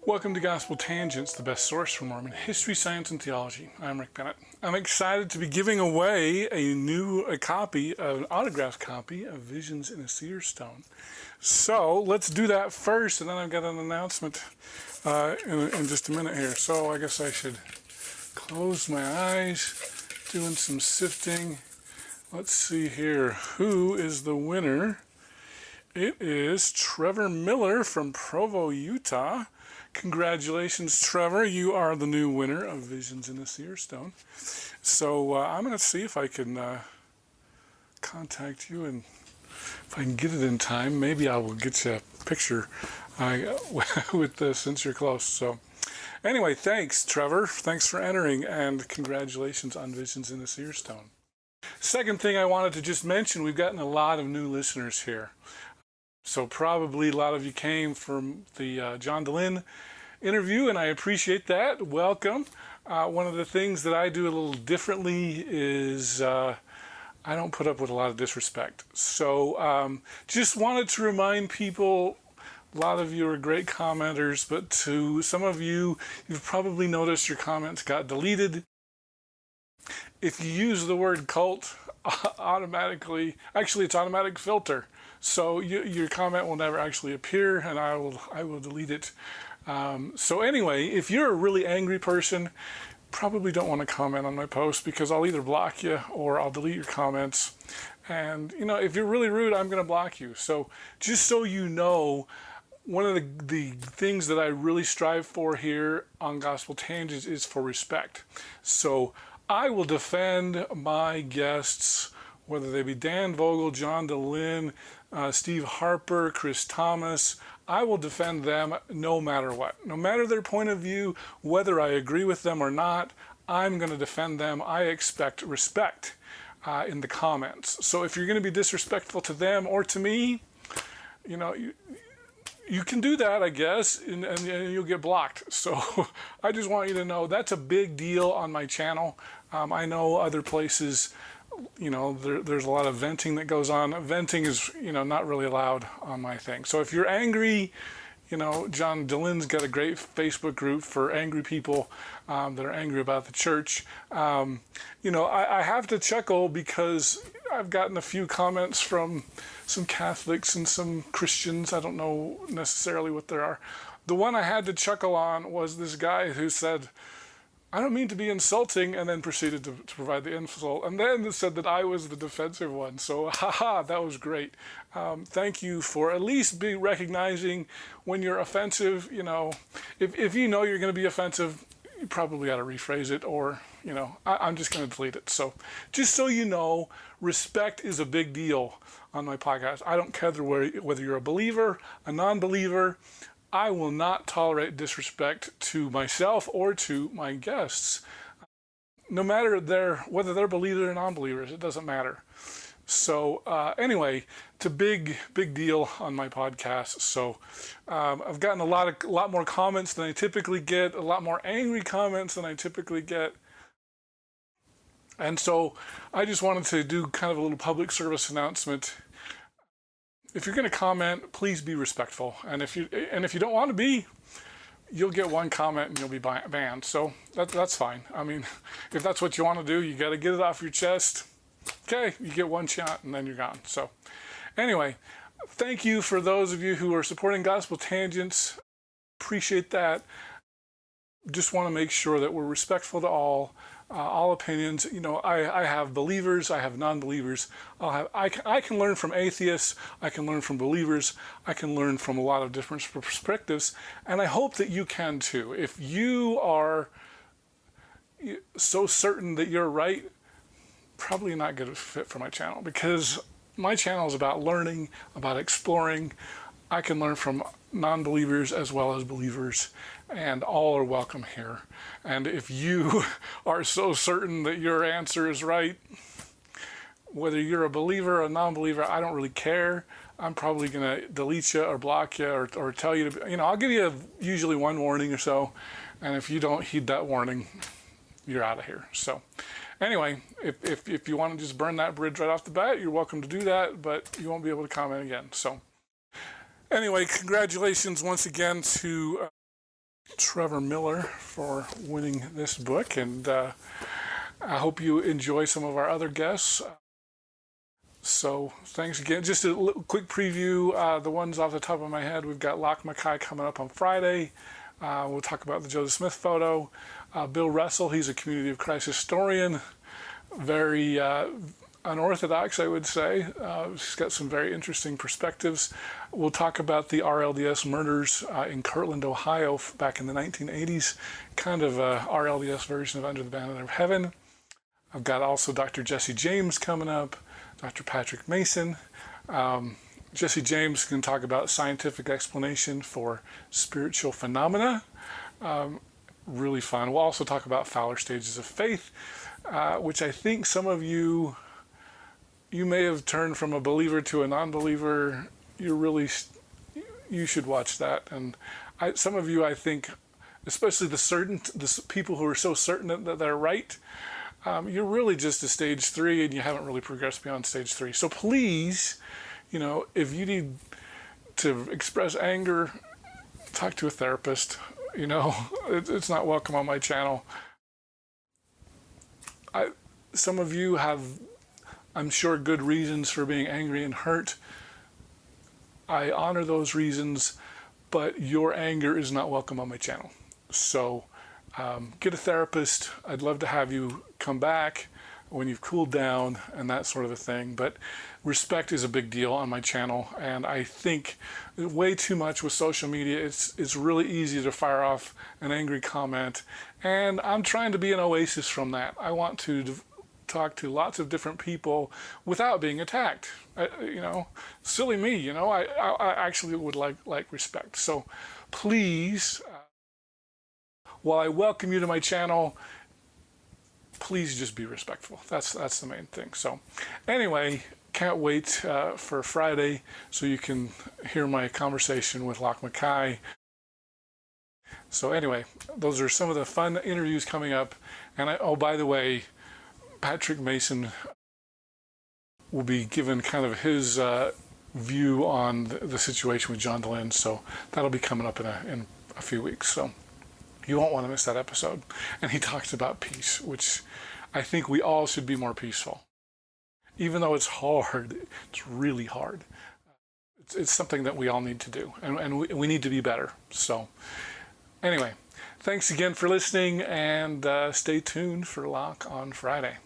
Welcome to Gospel Tangents, the best source for Mormon history, science, and theology. I'm Rick Bennett. I'm excited to be giving away an autographed copy of Visions in a Seer Stone. So let's do that first, and then I've got an announcement in just a minute here. So I guess I should close my eyes, doing some sifting. Let's see here. Who is the winner? It is Trevor Miller from Provo, Utah. Congratulations, Trevor. You are the new winner of Visions in a Seer Stone. So I'm going to see if I can contact you, and if I can get it in time, maybe I will get you a picture with this since you're close. So anyway, thanks, Trevor. Thanks for entering, and congratulations on Visions in a Seer Stone. Second thing I wanted to just mention, we've gotten a lot of new listeners here. So probably a lot of you came from the John DeLynn interview, and I appreciate that. Welcome. One of the things that I do a little differently is I don't put up with a lot of disrespect. So just wanted to remind people, a lot of you are great commenters, but to some of you, you've probably noticed your comments got deleted. If you use the word cult, automatically, actually it's automatic filter. So your comment will never actually appear, and I will delete it. So anyway, if you're a really angry person, probably don't want to comment on my post, because I'll either block you or I'll delete your comments. And if you're really rude, I'm going to block you. So just so you know, one of the things that I really strive for here on Gospel Tangents is for respect. So I will defend my guests, whether they be Dan Vogel, John DeLynn, Steve Harper, Chris Thomas. I will defend them no matter what. No matter their point of view, whether I agree with them or not, I'm going to defend them. I expect respect in the comments. So if you're going to be disrespectful to them or to me, you can do that, I guess, and you'll get blocked. So I just want you to know that's a big deal on my channel. I know other places, there's a lot of venting that goes on. Venting is, not really allowed on my thing. So if you're angry, John DeLynn's got a great Facebook group for angry people that are angry about the church. I have to chuckle because I've gotten a few comments from some Catholics and some Christians. I don't know necessarily what there are. The one I had to chuckle on was this guy who said, "I don't mean to be insulting," and then proceeded to provide the insult, and then said that I was the defensive one. So, haha, that was great. Thank you for at least recognizing when you're offensive. If you know you're going to be offensive, you probably got to rephrase it, or, I'm just going to delete it. So just so you know, respect is a big deal on my podcast. I don't care whether you're a believer, a non-believer. I will not tolerate disrespect to myself or to my guests, no matter whether they're believers or non-believers. It doesn't matter. So anyway, it's a big deal on my podcast. So I've gotten a lot more comments than I typically get, a lot more angry comments than I typically get. And so I just wanted to do kind of a little public service announcement. If you're going to comment, please be respectful. And if you don't want to be, you'll get one comment and you'll be banned. So that's fine. I mean, if that's what you want to do, you got to get it off your chest. Okay, you get one shot and then you're gone. So anyway, thank you for those of you who are supporting Gospel Tangents. Appreciate that. Just want to make sure that we're respectful to all opinions. I have believers, I have non-believers. I can learn from atheists, I can learn from believers, I can learn from a lot of different perspectives, and I hope that you can too. If you are so certain that you're right, probably not good fit for my channel, because my channel is about learning, about exploring. I can learn from non-believers as well as believers, and all are welcome here. And if you are so certain that your answer is right, whether you're a believer or a non-believer, I don't really care. I'm probably going to delete you or block you or tell you to, I'll give you usually one warning or so. And if you don't heed that warning, you're out of here. So anyway, if you want to just burn that bridge right off the bat, you're welcome to do that, but you won't be able to comment again. So anyway, congratulations once again to Trevor Miller for winning this book, and I hope you enjoy some of our other guests. So thanks again. Just a quick preview, the ones off the top of my head. We've got Locke Mackay coming up on Friday. We'll talk about the Joseph Smith photo. Bill Russell, he's a Community of Christ historian. Very unorthodox, I would say. He's got some very interesting perspectives. We'll talk about the RLDS murders in Kirtland, Ohio back in the 1980s. Kind of a RLDS version of Under the Banner of Heaven. I've got also Dr. Jesse James coming up. Dr. Patrick Mason. Jesse James can talk about scientific explanation for spiritual phenomena. Really fun. We'll also talk about Fowler stages of faith, which I think some of you may have turned from a believer to a non-believer. You should watch that. And some of you, I think, especially the people who are so certain that they're right, you're really just a stage 3 and you haven't really progressed beyond stage 3. So please, if you need to express anger, talk to a therapist. It's not welcome on my channel. Some of you have, I'm sure, good reasons for being angry and hurt. I honor those reasons, but your anger is not welcome on my channel. So get a therapist. I'd love to have you come back when you've cooled down and that sort of a thing. But respect is a big deal on my channel, and I think way too much with social media. It's really easy to fire off an angry comment, and I'm trying to be an oasis from that. I want to talk to lots of different people without being attacked. Silly me. I actually would like respect. So please, while I welcome you to my channel, please just be respectful. That's the main thing. So anyway, can't wait for Friday so you can hear my conversation with Locke Mackay. So anyway, those are some of the fun interviews coming up. And oh, by the way, Patrick Mason will be given kind of his view on the situation with John Dehlin. So that'll be coming up in a few weeks. So you won't want to miss that episode. And he talks about peace, which I think we all should be more peaceful. Even though it's hard, it's really hard. It's something that we all need to do, and we need to be better. So anyway, thanks again for listening, and stay tuned for Locke on Friday.